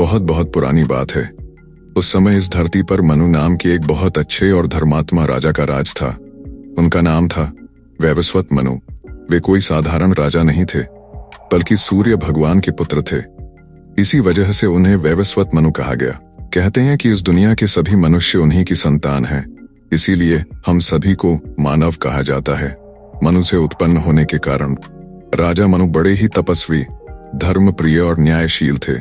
बहुत बहुत पुरानी बात है। उस समय इस धरती पर मनु नाम के एक बहुत अच्छे और धर्मात्मा राजा का राज था। उनका नाम था वैवस्वत मनु। वे कोई साधारण राजा नहीं थे, बल्कि सूर्य भगवान के पुत्र थे। इसी वजह से उन्हें वैवस्वत मनु कहा गया। कहते हैं कि इस दुनिया के सभी मनुष्य उन्हीं की संतान हैं, इसीलिए हम सभी को मानव कहा जाता है। मनु से उत्पन्न होने के कारण राजा मनु बड़े ही तपस्वी, धर्मप्रिय और न्यायशील थे।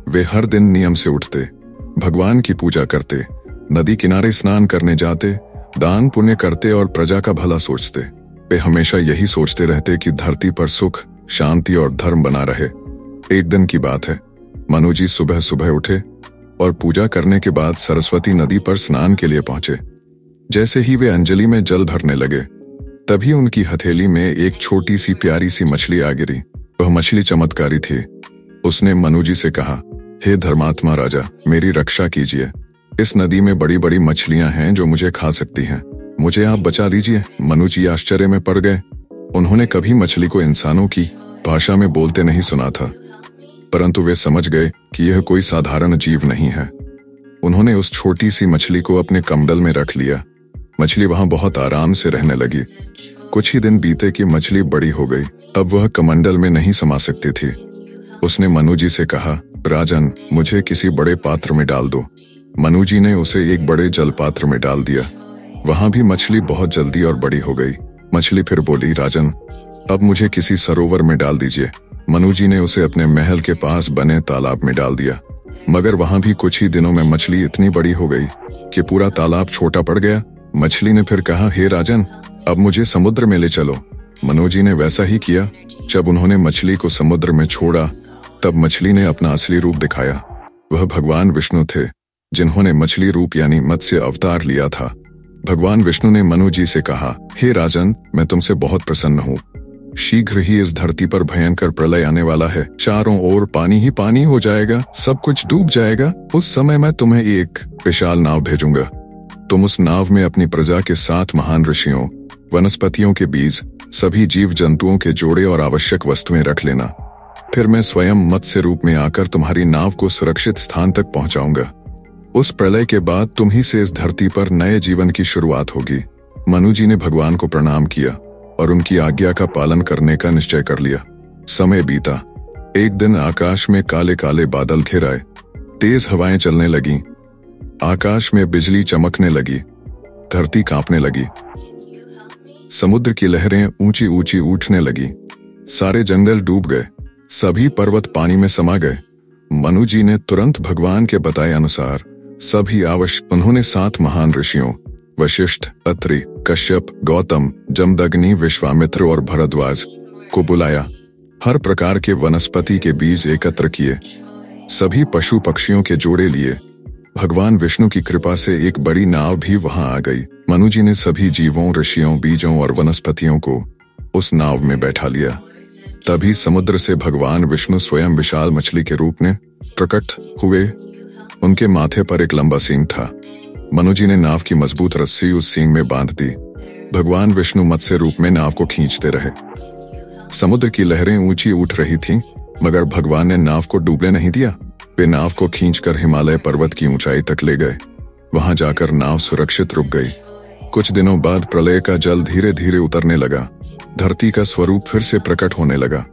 वे हर दिन नियम से उठते, भगवान की पूजा करते, नदी किनारे स्नान करने जाते, दान पुण्य करते और प्रजा का भला सोचते। वे हमेशा यही सोचते रहते कि धरती पर सुख, शांति और धर्म बना रहे। एक दिन की बात है, मनु जी सुबह सुबह उठे और पूजा करने के बाद सरस्वती नदी पर स्नान के लिए पहुंचे। जैसे ही वे अंजलि में जल भरने लगे, तभी उनकी हथेली में एक छोटी सी प्यारी सी मछली आ गिरी। वह मछली चमत्कारी थी। उसने मनु जी से कहा, हे धर्मात्मा राजा, मेरी रक्षा कीजिए। इस नदी में बड़ी बड़ी मछलियां हैं जो मुझे खा सकती हैं, मुझे आप बचा लीजिए। मनु जी आश्चर्य में पड़ गए। उन्होंने कभी मछली को इंसानों की भाषा में बोलते नहीं सुना था, परंतु वे समझ गए कि यह कोई साधारण जीव नहीं है। उन्होंने उस छोटी सी मछली को अपने कमंडल में रख लिया। मछली वहां बहुत आराम से रहने लगी। कुछ ही दिन बीते कि मछली बड़ी हो गई। अब वह कमंडल में नहीं समा सकती थी। उसने मनु जी से कहा, राजन, मुझे किसी बड़े पात्र में डाल दो। मनु जी ने उसे एक बड़े जल पात्र में डाल दिया। वहां भी मछली बहुत जल्दी और बड़ी हो गई। मछली फिर बोली, राजन, अब मुझे किसी सरोवर में डाल दीजिए। मनु जी ने उसे अपने महल के पास बने तालाब में डाल दिया। मगर वहां भी कुछ ही दिनों में मछली इतनी बड़ी हो गई कि पूरा तालाब छोटा पड़ गया। मछली ने फिर कहा, हे राजन, अब मुझे समुद्र में ले चलो। मनु जी ने वैसा ही किया। जब उन्होंने मछली को समुद्र में छोड़ा, तब मछली ने अपना असली रूप दिखाया। वह भगवान विष्णु थे, जिन्होंने मछली रूप यानी मत्स्य अवतार लिया था। भगवान विष्णु ने मनु जी से कहा, हे राजन, मैं तुमसे बहुत प्रसन्न हूँ। शीघ्र ही इस धरती पर भयंकर प्रलय आने वाला है। चारों ओर पानी ही पानी हो जाएगा, सब कुछ डूब जाएगा। उस समय मैं तुम्हें एक विशाल नाव भेजूंगा। तुम उस नाव में अपनी प्रजा के 7 महान ऋषियों, वनस्पतियों के बीज, सभी जीव जंतुओं के जोड़े और आवश्यक वस्तुएं रख लेना। फिर मैं स्वयं मत्स्य रूप में आकर तुम्हारी नाव को सुरक्षित स्थान तक पहुंचाऊंगा। उस प्रलय के बाद तुम ही से इस धरती पर नए जीवन की शुरुआत होगी। मनु जी ने भगवान को प्रणाम किया और उनकी आज्ञा का पालन करने का निश्चय कर लिया। समय बीता। एक दिन आकाश में काले काले बादल घिर आए, तेज हवाएं चलने लगीं, आकाश में बिजली चमकने लगी, धरती कांपने लगी, समुद्र की लहरें ऊंची ऊंची उठने लगी, सारे जंगल डूब गए, सभी पर्वत पानी में समा गए। मनु जी ने तुरंत भगवान के बताए अनुसार सभी आवश्यक उन्होंने 7 महान ऋषियों वशिष्ठ, अत्रि, कश्यप, गौतम, जमदग्नि, विश्वामित्र और भरद्वाज को बुलाया। हर प्रकार के वनस्पति के बीज एकत्र किए, सभी पशु पक्षियों के जोड़े लिए। भगवान विष्णु की कृपा से एक बड़ी नाव भी वहां आ गई। मनु जी ने सभी जीवों, ऋषियों, बीजों और वनस्पतियों को उस नाव में बैठा लिया। तभी समुद्र से भगवान विष्णु स्वयं विशाल मछली के रूप में प्रकट हुए। उनके माथे पर एक लंबा सींग था। मनु जी ने नाव की मजबूत रस्सी उस सींग में बांध दी। भगवान विष्णु मत्स्य रूप में नाव को खींचते रहे। समुद्र की लहरें ऊंची उठ रही थीं, मगर भगवान ने नाव को डूबने नहीं दिया। वे नाव को खींचकर हिमालय पर्वत की ऊंचाई तक ले गए। वहां जाकर नाव सुरक्षित रुक गई। कुछ दिनों बाद प्रलय का जल धीरे धीरे उतरने लगा। धरती का स्वरूप फिर से प्रकट होने लगा।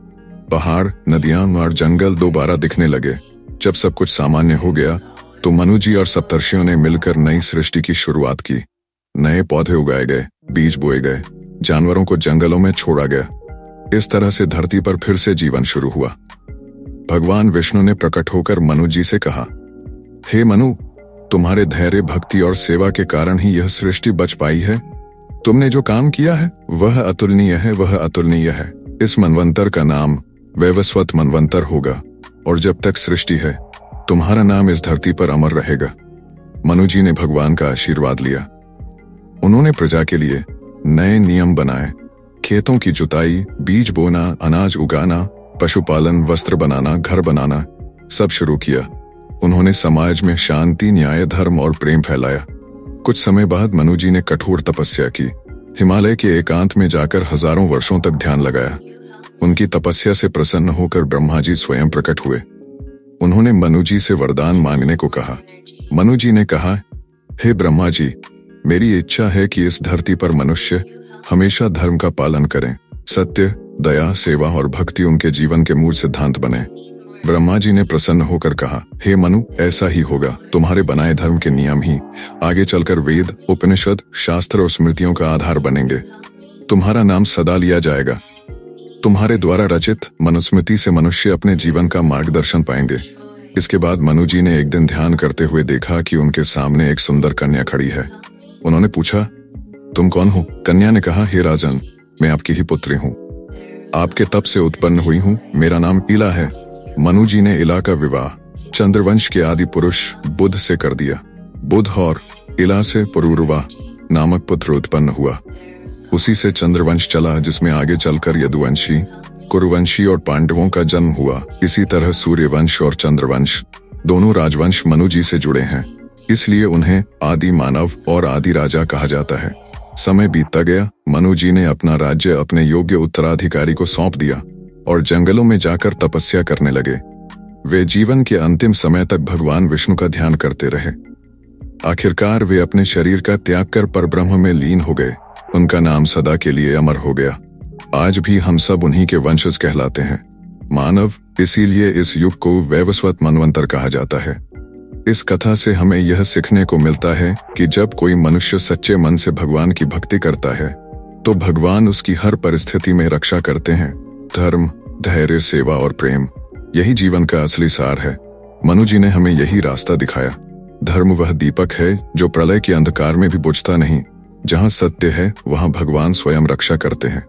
पहाड़, नदियां और जंगल दोबारा दिखने लगे। जब सब कुछ सामान्य हो गया, तो मनु जी और सप्तर्षियों ने मिलकर नई सृष्टि की शुरुआत की। नए पौधे उगाए गए, बीज बोए गए, जानवरों को जंगलों में छोड़ा गया। इस तरह से धरती पर फिर से जीवन शुरू हुआ। भगवान विष्णु ने प्रकट होकर मनु जी से कहा, हे मनु, तुम्हारे धैर्य, भक्ति और सेवा के कारण ही यह सृष्टि बच पाई है। तुमने जो काम किया है वह अतुलनीय है, वह अतुलनीय है। इस मनवंतर का नाम वैवस्वत मनवंतर होगा और जब तक सृष्टि है, तुम्हारा नाम इस धरती पर अमर रहेगा। मनु जी ने भगवान का आशीर्वाद लिया। उन्होंने प्रजा के लिए नए नियम बनाए। खेतों की जुताई, बीज बोना, अनाज उगाना, पशुपालन, वस्त्र बनाना, घर बनाना, सब शुरू किया। उन्होंने समाज में शांति, न्याय, धर्म और प्रेम फैलाया। कुछ समय बाद मनु जी ने कठोर तपस्या की। हिमालय के एकांत में जाकर हजारों वर्षों तक ध्यान लगाया। उनकी तपस्या से प्रसन्न होकर ब्रह्मा जी स्वयं प्रकट हुए। उन्होंने मनु जी से वरदान मांगने को कहा। मनु जी ने कहा, हे ब्रह्मा जी, मेरी इच्छा है कि इस धरती पर मनुष्य हमेशा धर्म का पालन करें, सत्य, दया, सेवा और भक्ति उनके जीवन के मूल सिद्धांत बने। ब्रह्मा जी ने प्रसन्न होकर कहा, हे मनु, ऐसा ही होगा। तुम्हारे बनाए धर्म के नियम ही आगे चलकर वेद, उपनिषद, शास्त्र और स्मृतियों का आधार बनेंगे। तुम्हारा नाम सदा लिया जाएगा। तुम्हारे द्वारा रचित मनुस्मृति से मनुष्य अपने जीवन का मार्गदर्शन पाएंगे। इसके बाद मनु जी ने एक दिन ध्यान करते हुए देखा कि उनके सामने एक सुंदर कन्या खड़ी है। उन्होंने पूछा, तुम कौन हो? कन्या ने कहा, हे राजन, मैं आपकी ही पुत्री हूँ। आपके तप से उत्पन्न हुई हूँ। मेरा नाम इला है। मनु जी ने इला का विवाह चंद्रवंश के आदि पुरुष बुध से कर दिया। बुध और इला से पुरूरवा नामक पुत्र उत्पन्न हुआ। उसी से चंद्रवंश चला, जिसमें आगे चलकर यदुवंशी, कुरुवंशी और पांडवों का जन्म हुआ। इसी तरह सूर्यवंश और चंद्रवंश दोनों राजवंश मनु जी से जुड़े हैं, इसलिए उन्हें आदि मानव और आदि राजा कहा जाता है। समय बीतता गया। मनु जी ने अपना राज्य अपने योग्य उत्तराधिकारी को सौंप दिया और जंगलों में जाकर तपस्या करने लगे। वे जीवन के अंतिम समय तक भगवान विष्णु का ध्यान करते रहे। आखिरकार वे अपने शरीर का त्याग कर परब्रह्म में लीन हो गए। उनका नाम सदा के लिए अमर हो गया। आज भी हम सब उन्हीं के वंशज कहलाते हैं, मानव। इसीलिए इस युग को वैवस्वत मनवंतर कहा जाता है। इस कथा से हमें यह सीखने को मिलता है कि जब कोई मनुष्य सच्चे मन से भगवान की भक्ति करता है तो भगवान उसकी हर परिस्थिति में रक्षा करते हैं। धर्म, धैर्य, सेवा और प्रेम, यही जीवन का असली सार है। मनु जी ने हमें यही रास्ता दिखाया। धर्म वह दीपक है जो प्रलय के अंधकार में भी बुझता नहीं। जहाँ सत्य है वहाँ भगवान स्वयं रक्षा करते हैं।